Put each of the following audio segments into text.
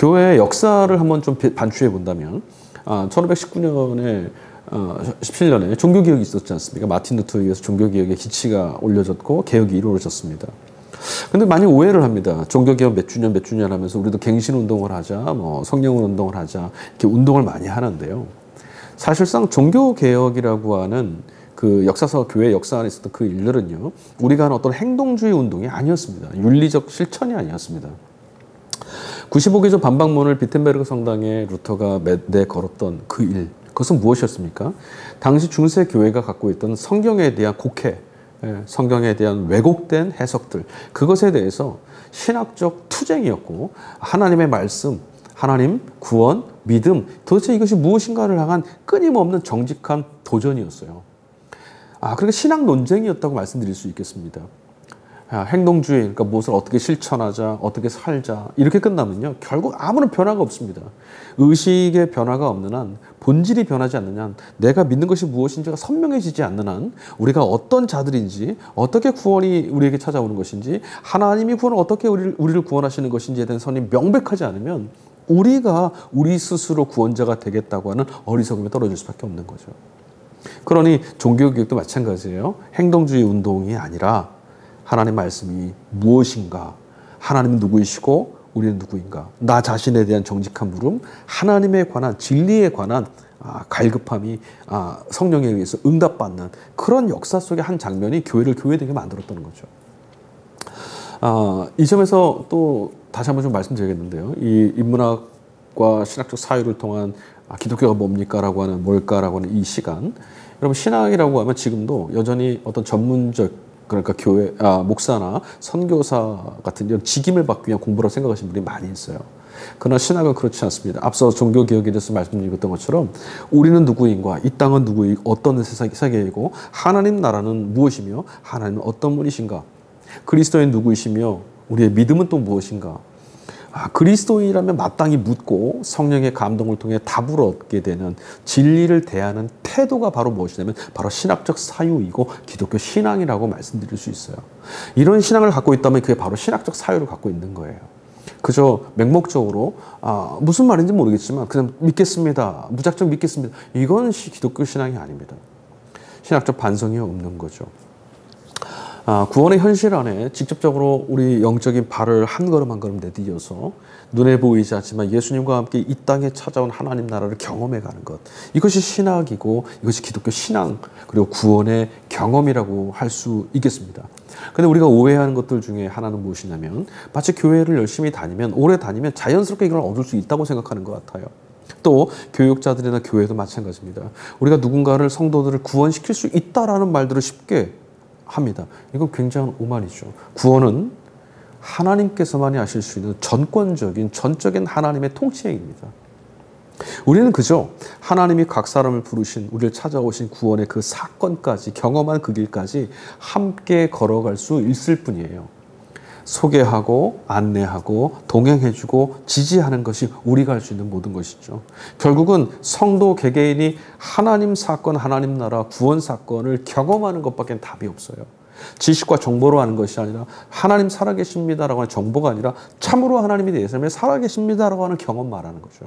교회의 역사를 한번 좀 반추해 본다면 1519년에 17년에 종교개혁이 있었지 않습니까? 마틴 루터에 의해서 종교개혁의 기치가 올려졌고 개혁이 이루어졌습니다. 근데 많이 오해를 합니다. 종교개혁 몇 주년 하면서 우리도 갱신운동을 하자, 뭐 성령운동을 하자, 이렇게 운동을 많이 하는데요. 사실상 종교개혁이라고 하는 그 역사서 교회 역사 안에 있었던 그 일들은요, 우리가 하는 어떤 행동주의 운동이 아니었습니다. 윤리적 실천이 아니었습니다. 95개조 반박문을 비텐베르그 성당에 루터가 내걸었던 그 일, 그것은 무엇이었습니까? 당시 중세 교회가 갖고 있던 성경에 대한 곡해, 성경에 대한 왜곡된 해석들, 그것에 대해서 신학적 투쟁이었고, 하나님의 말씀, 하나님, 구원, 믿음, 도대체 이것이 무엇인가를 향한 끊임없는 정직한 도전이었어요. 그러니까 신학 논쟁이었다고 말씀드릴 수 있겠습니다. 행동주의, 그러니까 무엇을 어떻게 실천하자, 어떻게 살자, 이렇게 끝나면요, 결국 아무런 변화가 없습니다. 의식의 변화가 없는 한, 본질이 변하지 않는 한, 내가 믿는 것이 무엇인지가 선명해지지 않는 한, 우리가 어떤 자들인지, 어떻게 구원이 우리에게 찾아오는 것인지, 하나님이 구원을 어떻게 우리를 구원하시는 것인지에 대한 선이 명백하지 않으면, 우리가 우리 스스로 구원자가 되겠다고 하는 어리석음에 떨어질 수밖에 없는 거죠. 그러니 종교개혁도 마찬가지예요. 행동주의 운동이 아니라 하나님 말씀이 무엇인가, 하나님은 누구이시고 우리는 누구인가, 나 자신에 대한 정직한 물음, 하나님에 관한, 진리에 관한 갈급함이 성령에 의해서 응답받는 그런 역사 속의 한 장면이 교회를 교회되게 만들었다는 거죠. 이 점에서 또 다시 한번 좀 말씀드리겠는데요. 이 인문학과 신학적 사유를 통한 기독교가 뭡니까라고 하는, 뭘까라고 하는 이 시간, 여러분, 신학이라고 하면 지금도 여전히 어떤 전문적, 그러니까 교회, 목사나 선교사 같은 이런 직임을 받기 위한 공부라고 생각하시는 분이 많이 있어요. 그러나 신학은 그렇지 않습니다. 앞서 종교개혁에 대해서 말씀드렸던 것처럼 우리는 누구인가, 이 땅은 누구이고 어떤 세계이고 하나님 나라는 무엇이며 하나님은 어떤 분이신가, 그리스도인 누구이시며 우리의 믿음은 또 무엇인가. 그리스도인이라면 마땅히 묻고 성령의 감동을 통해 답을 얻게 되는 진리를 대하는 태도가 바로 무엇이냐면 바로 신학적 사유이고 기독교 신앙이라고 말씀드릴 수 있어요. 이런 신앙을 갖고 있다면 그게 바로 신학적 사유를 갖고 있는 거예요. 그저 맹목적으로 무슨 말인지 모르겠지만 그냥 믿겠습니다, 무작정 믿겠습니다, 이건 기독교 신앙이 아닙니다. 신학적 반성이 없는 거죠. 구원의 현실 안에 직접적으로 우리 영적인 발을 한 걸음 한 걸음 내디뎌서 눈에 보이지 않지만 예수님과 함께 이 땅에 찾아온 하나님 나라를 경험해 가는 것, 이것이 신학이고 이것이 기독교 신앙, 그리고 구원의 경험이라고 할 수 있겠습니다. 그런데 우리가 오해하는 것들 중에 하나는 무엇이냐면, 마치 교회를 열심히 다니면, 오래 다니면 자연스럽게 이걸 얻을 수 있다고 생각하는 것 같아요. 또 교육자들이나 교회도 마찬가지입니다. 우리가 누군가를, 성도들을 구원시킬 수 있다라는 말들을 쉽게 합니다. 이건 굉장한 오만이죠. 구원은 하나님께서만이 하실 수 있는 전적인 하나님의 통치행위입니다. 우리는 그저 하나님이 각 사람을 부르신, 우리를 찾아오신 구원의 그 사건까지, 경험한 그 길까지 함께 걸어갈 수 있을 뿐이에요. 소개하고 안내하고 동행해주고 지지하는 것이 우리가 할 수 있는 모든 것이죠. 결국은 성도 개개인이 하나님 사건, 하나님 나라, 구원 사건을 경험하는 것밖에 답이 없어요. 지식과 정보로 하는 것이 아니라 하나님 살아계십니다라고 하는 정보가 아니라 참으로 하나님이 내 삶에 살아계십니다라고 하는 경험 말하는 거죠.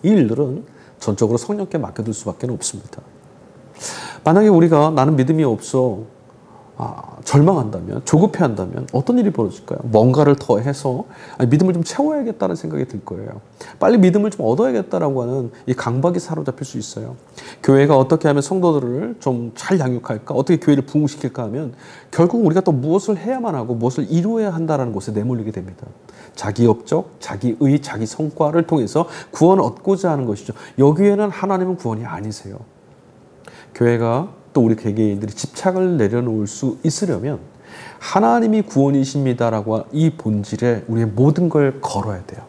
이 일들은 전적으로 성령께 맡겨둘 수밖에 없습니다. 만약에 우리가 나는 믿음이 없어 절망한다면, 조급해한다면 어떤 일이 벌어질까요? 뭔가를 더 해서 믿음을 좀 채워야겠다는 생각이 들 거예요. 빨리 믿음을 좀 얻어야겠다라고 하는 이 강박이 사로잡힐 수 있어요. 교회가 어떻게 하면 성도들을 좀 잘 양육할까, 어떻게 교회를 부흥시킬까 하면 결국 우리가 또 무엇을 해야만 하고 무엇을 이루어야 한다는 곳에 내몰리게 됩니다. 자기 업적, 자기의, 자기 성과를 통해서 구원을 얻고자 하는 것이죠. 여기에는 하나님은 구원이 아니세요. 교회가 또 우리 개개인들이 집착을 내려놓을 수 있으려면 하나님이 구원이십니다라고 이 본질에 우리의 모든 걸 걸어야 돼요.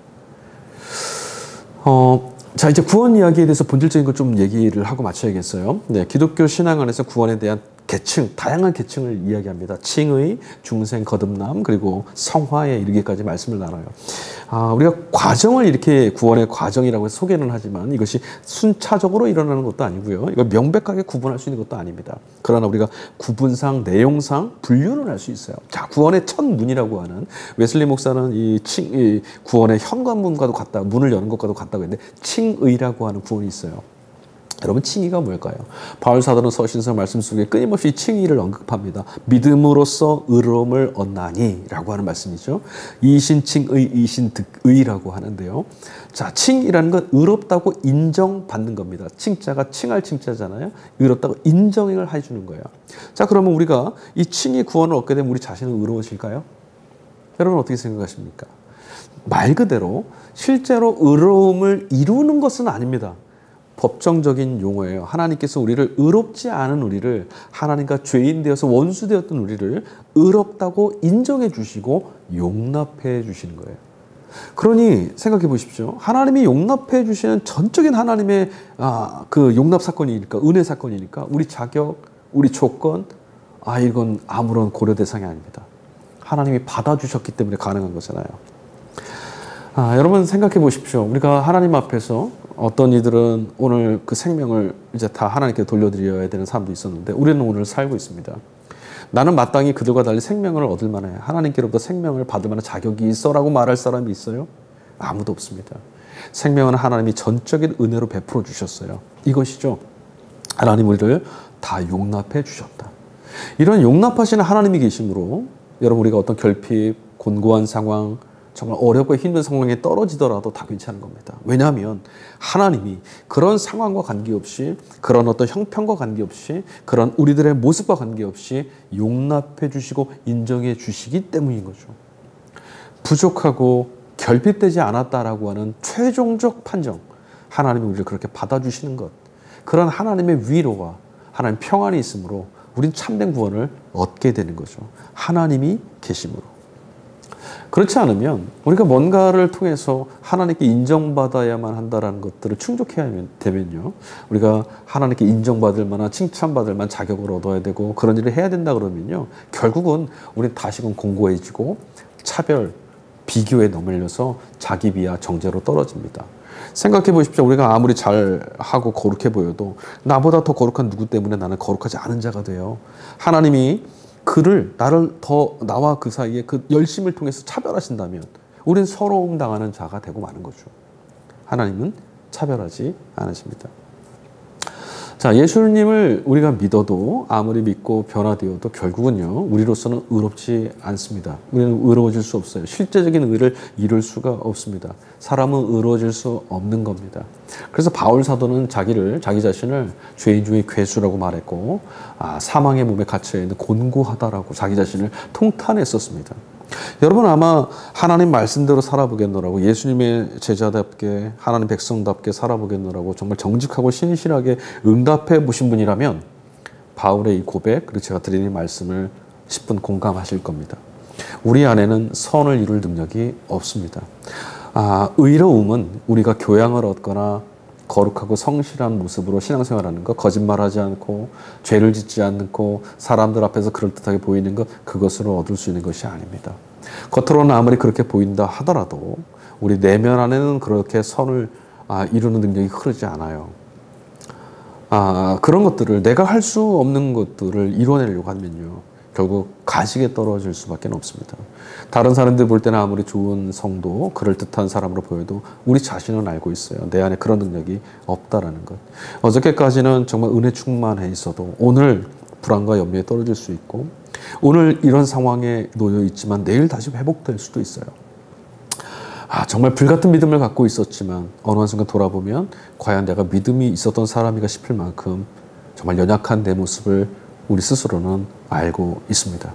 자, 이제 구원 이야기에 대해서 본질적인 걸 좀 얘기를 하고 마쳐야겠어요. 네, 기독교 신앙 안에서 구원에 대한 계층, 다양한 계층을 이야기합니다. 칭의, 중생, 거듭남, 그리고 성화에 이르기까지 말씀을 나눠요. 우리가 과정을 이렇게 구원의 과정이라고 해서 소개는 하지만 이것이 순차적으로 일어나는 것도 아니고요. 이걸 명백하게 구분할 수 있는 것도 아닙니다. 그러나 우리가 구분상, 내용상 분류는 할 수 있어요. 자, 구원의 첫 문이라고 하는 웨슬리 목사는 이 구원의 현관문과도 같다, 문을 여는 것과도 같다고 했는데 칭의라고 하는 구원이 있어요. 여러분, 칭의가 뭘까요? 바울 사도는 서신서 말씀 속에 끊임없이 칭의를 언급합니다. 믿음으로써 의로움을 얻나니 라고 하는 말씀이죠. 이신칭의, 이신득의라고 하는데요. 자, 칭이라는 건 의롭다고 인정받는 겁니다. 칭자가 칭할 칭자잖아요. 의롭다고 인정을 해주는 거예요. 자, 그러면 우리가 이 칭의 구원을 얻게 되면 우리 자신은 의로워질까요? 여러분 어떻게 생각하십니까? 말 그대로 실제로 의로움을 이루는 것은 아닙니다. 법정적인 용어예요. 하나님께서 우리를 의롭지 않은 우리를, 하나님과 죄인 되어서 원수 되었던 우리를 의롭다고 인정해 주시고 용납해 주시는 거예요. 그러니 생각해 보십시오. 하나님이 용납해 주시는 전적인 하나님의 그 용납 사건이니까, 은혜 사건이니까 우리 자격, 우리 조건, 이건 아무런 고려 대상이 아닙니다. 하나님이 받아주셨기 때문에 가능한 거잖아요. 여러분 생각해 보십시오. 우리가 하나님 앞에서 어떤 이들은 오늘 그 생명을 이제 다 하나님께 돌려드려야 되는 사람도 있었는데 우리는 오늘 살고 있습니다. 나는 마땅히 그들과 달리 생명을 얻을 만해, 하나님께로부터 생명을 받을 만한 자격이 있어라고 말할 사람이 있어요? 아무도 없습니다. 생명은 하나님이 전적인 은혜로 베풀어 주셨어요. 이것이죠. 하나님 우리를 다 용납해 주셨다. 이런 용납하시는 하나님이 계심으로 여러분 우리가 어떤 결핍, 곤고한 상황, 정말 어렵고 힘든 상황에 떨어지더라도 다 괜찮은 겁니다. 왜냐하면 하나님이 그런 상황과 관계없이, 그런 어떤 형편과 관계없이, 그런 우리들의 모습과 관계없이 용납해 주시고 인정해 주시기 때문인 거죠. 부족하고 결핍되지 않았다라고 하는 최종적 판정, 하나님이 우리를 그렇게 받아주시는 것, 그런 하나님의 위로와 하나님 평안이 있으므로 우린 참된 구원을 얻게 되는 거죠. 하나님이 계심으로. 그렇지 않으면 우리가 뭔가를 통해서 하나님께 인정받아야만 한다는 것들을 충족해야 되면요, 우리가 하나님께 인정받을 만한, 칭찬받을 만한 자격을 얻어야 되고 그런 일을 해야 된다 그러면요, 결국은 우리는 다시금 공고해지고 차별, 비교에 넘어려서 자기 비하, 정죄로 떨어집니다. 생각해 보십시오. 우리가 아무리 잘하고 거룩해 보여도 나보다 더 거룩한 누구 때문에 나는 거룩하지 않은 자가 돼요. 하나님이 나를 더 나와 그 사이에 그 열심을 통해서 차별하신다면 우린 서러움 당하는 자가 되고 마는 거죠. 하나님은 차별하지 않으십니다. 자, 예수님을 우리가 믿어도 아무리 믿고 변화되어도 결국은요, 우리로서는 의롭지 않습니다. 우리는 의로워질 수 없어요. 실제적인 의를 이룰 수가 없습니다. 사람은 의로워질 수 없는 겁니다. 그래서 바울 사도는 자기 자신을 죄인 중에 괴수라고 말했고, 사망의 몸에 갇혀 있는 곤고하다라고 자기 자신을 통탄했었습니다. 여러분 아마 하나님 말씀대로 살아보겠노라고, 예수님의 제자답게 하나님 백성답게 살아보겠노라고 정말 정직하고 신실하게 응답해 보신 분이라면 바울의 이 고백, 그리고 제가 드리는 말씀을 10분 공감하실 겁니다. 우리 안에는 선을 이룰 능력이 없습니다. 의로움은 우리가 교양을 얻거나 거룩하고 성실한 모습으로 신앙생활하는 것, 거짓말하지 않고 죄를 짓지 않고 사람들 앞에서 그럴듯하게 보이는 것, 그것으로 얻을 수 있는 것이 아닙니다. 겉으로는 아무리 그렇게 보인다 하더라도 우리 내면 안에는 그렇게 선을 이루는 능력이 흐르지 않아요. 그런 것들을, 내가 할 수 없는 것들을 이뤄내려고 하면요, 결국 가식에 떨어질 수밖에 없습니다. 다른 사람들 볼 때는 아무리 좋은 성도, 그럴듯한 사람으로 보여도 우리 자신은 알고 있어요. 내 안에 그런 능력이 없다라는 것. 어저께까지는 정말 은혜 충만해 있어도 오늘 불안과 염려에 떨어질 수 있고, 오늘 이런 상황에 놓여 있지만 내일 다시 회복될 수도 있어요. 정말 불같은 믿음을 갖고 있었지만 어느 한순간 돌아보면 과연 내가 믿음이 있었던 사람인가 싶을 만큼 정말 연약한 내 모습을 우리 스스로는 알고 있습니다.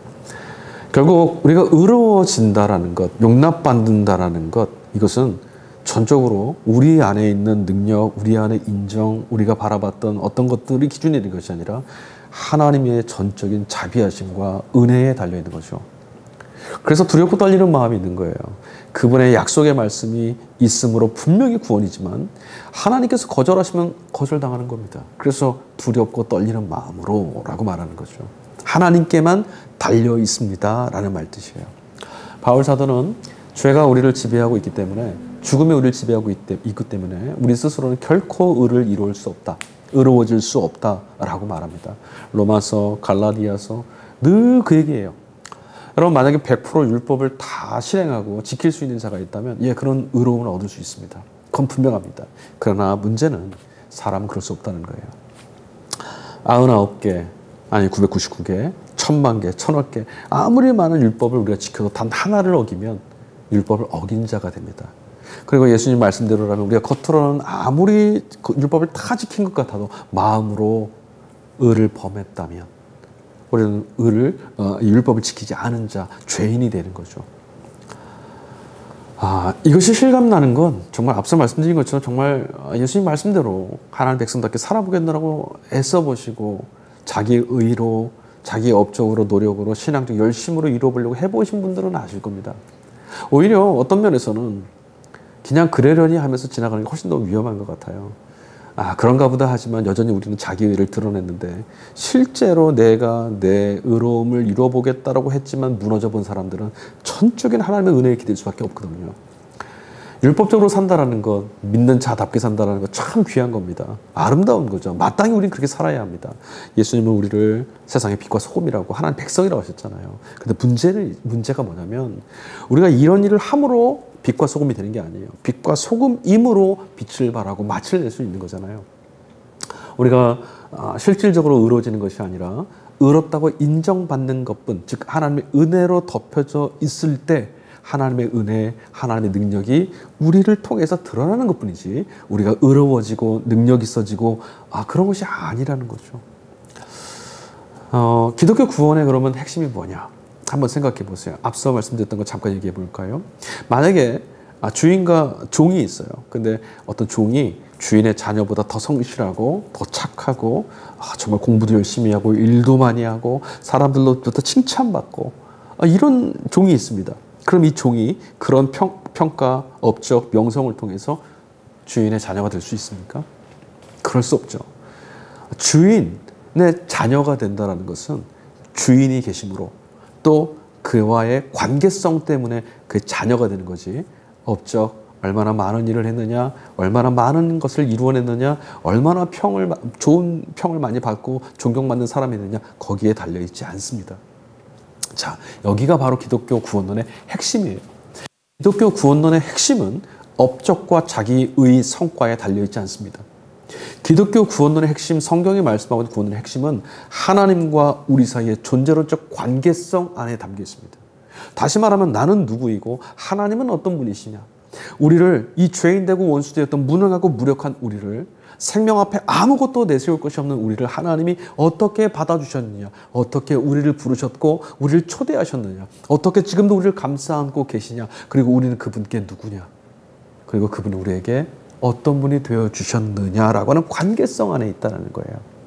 결국 우리가 의로워진다라는 것, 용납받는다라는 것, 이것은 전적으로 우리 안에 있는 능력, 우리 안에 인정, 우리가 바라봤던 어떤 것들이 기준이 되는 것이 아니라 하나님의 전적인 자비하심과 은혜에 달려있는 거죠. 그래서 두렵고 떨리는 마음이 있는 거예요. 그분의 약속의 말씀이 있으므로 분명히 구원이지만 하나님께서 거절하시면 거절당하는 겁니다. 그래서 두렵고 떨리는 마음으로 라고 말하는 거죠. 하나님께만 달려 있습니다 라는 말 뜻이에요. 바울 사도는 죄가 우리를 지배하고 있기 때문에, 죽음이 우리를 지배하고 있기 때문에 우리 스스로는 결코 의를 이룰 수 없다, 의로워질 수 없다라고 말합니다. 로마서, 갈라디아서 늘 그 얘기예요. 여러분, 만약에 100% 율법을 다 실행하고 지킬 수 있는 자가 있다면 그런 의로움을 얻을 수 있습니다. 그건 분명합니다. 그러나 문제는 사람은 그럴 수 없다는 거예요. 99개, 아니 999개, 1000만 개, 1000억 개, 아무리 많은 율법을 우리가 지켜도 단 하나를 어기면 율법을 어긴 자가 됩니다. 그리고 예수님 말씀대로라면 우리가 겉으로는 아무리 율법을 다 지킨 것 같아도 마음으로 의를 범했다면 우리는 율법을 지키지 않은 자, 죄인이 되는 거죠. 이것이 실감나는 건 정말 앞서 말씀드린 것처럼 정말 예수님 말씀대로 하나님 백성답게 살아보겠노라고 애써보시고 자기 의로, 자기 업적으로, 노력으로, 신앙적 열심으로 이루어보려고 해보신 분들은 아실 겁니다. 오히려 어떤 면에서는 그냥 그러려니 하면서 지나가는 게 훨씬 더 위험한 것 같아요. 그런가 보다 하지만 여전히 우리는 자기 의를 드러냈는데 실제로 내가 내 의로움을 이루어보겠다라고 했지만 무너져 본 사람들은 전적인 하나님의 은혜에 기댈 수밖에 없거든요. 율법적으로 산다라는 것, 믿는 자답게 산다라는 것 참 귀한 겁니다. 아름다운 거죠. 마땅히 우리는 그렇게 살아야 합니다. 예수님은 우리를 세상의 빛과 소금이라고, 하나님 백성이라고 하셨잖아요. 근데 문제가 뭐냐면 우리가 이런 일을 함으로 빛과 소금이 되는 게 아니에요. 빛과 소금임으로 빛을 발하고 맛을 낼 수 있는 거잖아요. 우리가 실질적으로 의로워지는 것이 아니라 의롭다고 인정받는 것뿐, 즉 하나님의 은혜로 덮여져 있을 때 하나님의 은혜, 하나님의 능력이 우리를 통해서 드러나는 것뿐이지 우리가 의로워지고 능력 있어지고 그런 것이 아니라는 거죠. 기독교 구원의 그러면 핵심이 뭐냐? 한번 생각해 보세요. 앞서 말씀드렸던 거 잠깐 얘기해 볼까요? 만약에 주인과 종이 있어요. 근데 어떤 종이 주인의 자녀보다 더 성실하고 더 착하고 정말 공부도 열심히 하고 일도 많이 하고 사람들로부터 칭찬받고 이런 종이 있습니다. 그럼 이 종이 그런 평가, 업적, 명성을 통해서 주인의 자녀가 될 수 있습니까? 그럴 수 없죠. 주인의 자녀가 된다는 것은 주인이 계심으로 또 그와의 관계성 때문에 그 자녀가 되는 거지, 업적, 얼마나 많은 일을 했느냐, 얼마나 많은 것을 이루어냈느냐, 얼마나 좋은 평을 많이 받고 존경받는 사람이느냐, 거기에 달려있지 않습니다. 자, 여기가 바로 기독교 구원론의 핵심이에요. 기독교 구원론의 핵심은 업적과 자기의 성과에 달려있지 않습니다. 기독교 구원론의 핵심, 성경이 말씀하고 있는 구원론의 핵심은 하나님과 우리 사이의 존재론적 관계성 안에 담겨 있습니다. 다시 말하면 나는 누구이고 하나님은 어떤 분이시냐, 우리를 이 죄인되고 원수되었던 무능하고 무력한 우리를, 생명 앞에 아무것도 내세울 것이 없는 우리를 하나님이 어떻게 받아주셨느냐, 어떻게 우리를 부르셨고 우리를 초대하셨느냐, 어떻게 지금도 우리를 감싸 안고 계시냐, 그리고 우리는 그분께 누구냐, 그리고 그분은 우리에게 어떤 분이 되어주셨느냐라고 하는 관계성 안에 있다는 거예요.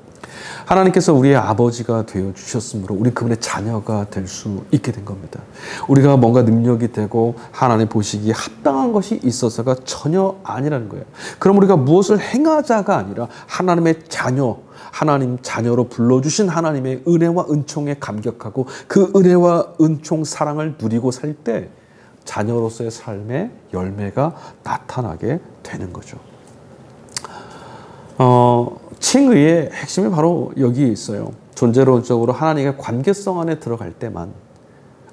하나님께서 우리의 아버지가 되어주셨으므로 우리 그분의 자녀가 될 수 있게 된 겁니다. 우리가 뭔가 능력이 되고 하나님 보시기에 합당한 것이 있어서가 전혀 아니라는 거예요. 그럼 우리가 무엇을 행하자가 아니라 하나님의 자녀, 하나님 자녀로 불러주신 하나님의 은혜와 은총에 감격하고 그 은혜와 은총 사랑을 누리고 살 때 자녀로서의 삶의 열매가 나타나게 되는 거죠. 칭의의 핵심이 바로 여기에 있어요. 존재론적으로 하나님의 관계성 안에 들어갈 때만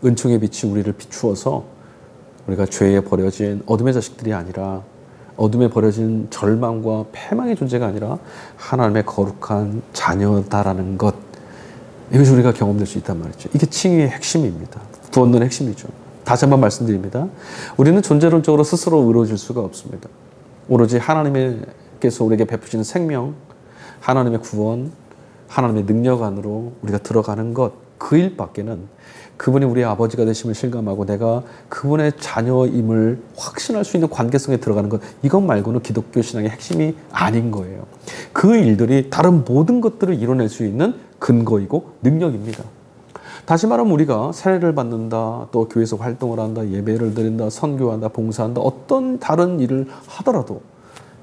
은총의 빛이 우리를 비추어서 우리가 죄에 버려진 어둠의 자식들이 아니라, 어둠에 버려진 절망과 패망의 존재가 아니라 하나님의 거룩한 자녀다라는 것, 이것이 우리가 경험될 수 있단 말이죠. 이게 칭의의 핵심입니다. 구원론의 핵심이죠. 다시 한번 말씀드립니다. 우리는 존재론적으로 스스로 의로워질 수가 없습니다. 오로지 하나님께서 우리에게 베푸시는 생명, 하나님의 구원, 하나님의 능력 안으로 우리가 들어가는 것, 그 일밖에는, 그분이 우리의 아버지가 되심을 실감하고 내가 그분의 자녀임을 확신할 수 있는 관계성에 들어가는 것, 이것 말고는 기독교 신앙의 핵심이 아닌 거예요. 그 일들이 다른 모든 것들을 이뤄낼 수 있는 근거이고 능력입니다. 다시 말하면 우리가 세례를 받는다, 또 교회에서 활동을 한다, 예배를 드린다, 선교한다, 봉사한다, 어떤 다른 일을 하더라도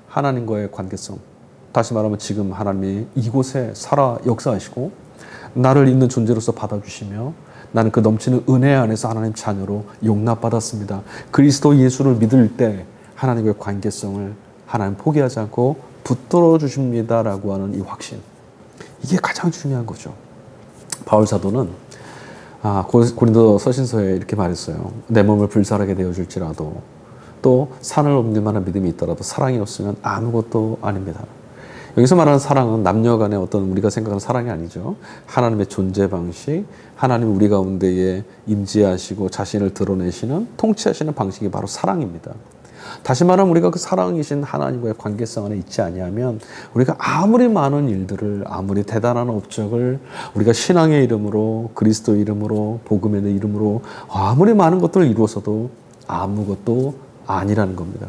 하나님과의 관계성, 다시 말하면 지금 하나님이 이곳에 살아 역사하시고 나를 있는 존재로서 받아주시며 나는 그 넘치는 은혜 안에서 하나님 자녀로 용납받았습니다. 그리스도 예수를 믿을 때 하나님과의 관계성을 하나님 포기하지 않고 붙들어 주십니다라고 하는 이 확신. 이게 가장 중요한 거죠. 바울 사도는 고린도 서신서에 이렇게 말했어요. 내 몸을 불살하게 되어줄지라도 또 산을 옮길 만한 믿음이 있더라도 사랑이 없으면 아무것도 아닙니다. 여기서 말하는 사랑은 남녀 간의 어떤 우리가 생각하는 사랑이 아니죠. 하나님의 존재 방식, 하나님 우리 가운데에 임재하시고 자신을 드러내시는 통치하시는 방식이 바로 사랑입니다. 다시 말하면 우리가 그 사랑이신 하나님과의 관계성 안에 있지 아니하면 우리가 아무리 많은 일들을, 아무리 대단한 업적을 우리가 신앙의 이름으로, 그리스도 이름으로, 복음의 이름으로 아무리 많은 것들을 이루어서도 아무것도 아니라는 겁니다.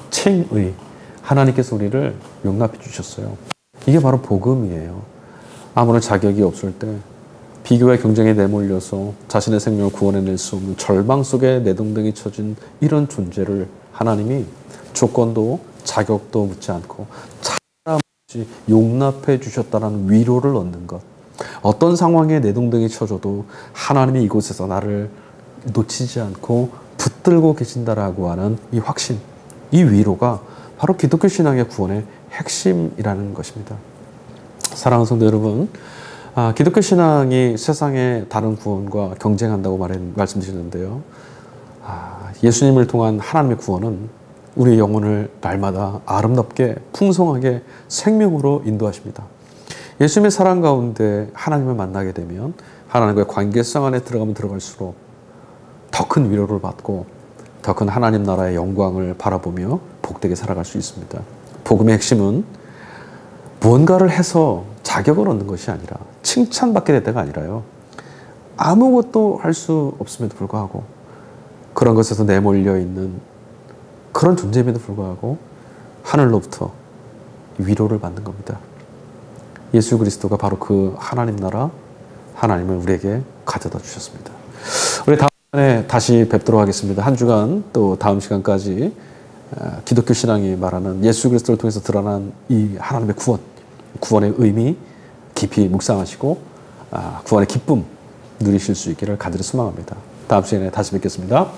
칭의, 하나님께서 우리를 용납해 주셨어요. 이게 바로 복음이에요. 아무런 자격이 없을 때 비교와 경쟁에 내몰려서 자신의 생명을 구원해낼 수 없는 절망 속에 내동댕이 쳐진 이런 존재를 하나님이 조건도 자격도 묻지 않고 차라리 용납해 주셨다는 위로를 얻는 것. 어떤 상황에 내동댕이 쳐줘도 하나님이 이곳에서 나를 놓치지 않고 붙들고 계신다라고 하는 이 확신, 이 위로가 바로 기독교 신앙의 구원의 핵심이라는 것입니다. 사랑하는 성도 여러분, 기독교 신앙이 세상의 다른 구원과 경쟁한다고 말씀드리는데요. 예수님을 통한 하나님의 구원은 우리의 영혼을 날마다 아름답게 풍성하게 생명으로 인도하십니다. 예수님의 사랑 가운데 하나님을 만나게 되면 하나님과의 관계성 안에 들어가면 들어갈수록 더 큰 위로를 받고 더 큰 하나님 나라의 영광을 바라보며 복되게 살아갈 수 있습니다. 복음의 핵심은 무언가를 해서 자격을 얻는 것이 아니라 칭찬받게 될 때가 아니라요. 아무것도 할 수 없음에도 불구하고 그런 것에서 내몰려 있는 그런 존재임에도 불구하고 하늘로부터 위로를 받는 겁니다. 예수 그리스도가 바로 그 하나님 나라, 하나님을 우리에게 가져다 주셨습니다. 우리 다음 시간에 다시 뵙도록 하겠습니다. 한 주간 또 다음 시간까지 기독교 신앙이 말하는 예수 그리스도를 통해서 드러난 이 하나님의 구원의 의미 깊이 묵상하시고 구원의 기쁨 누리실 수 있기를 간절히 소망합니다. 다음 시간에 다시 뵙겠습니다.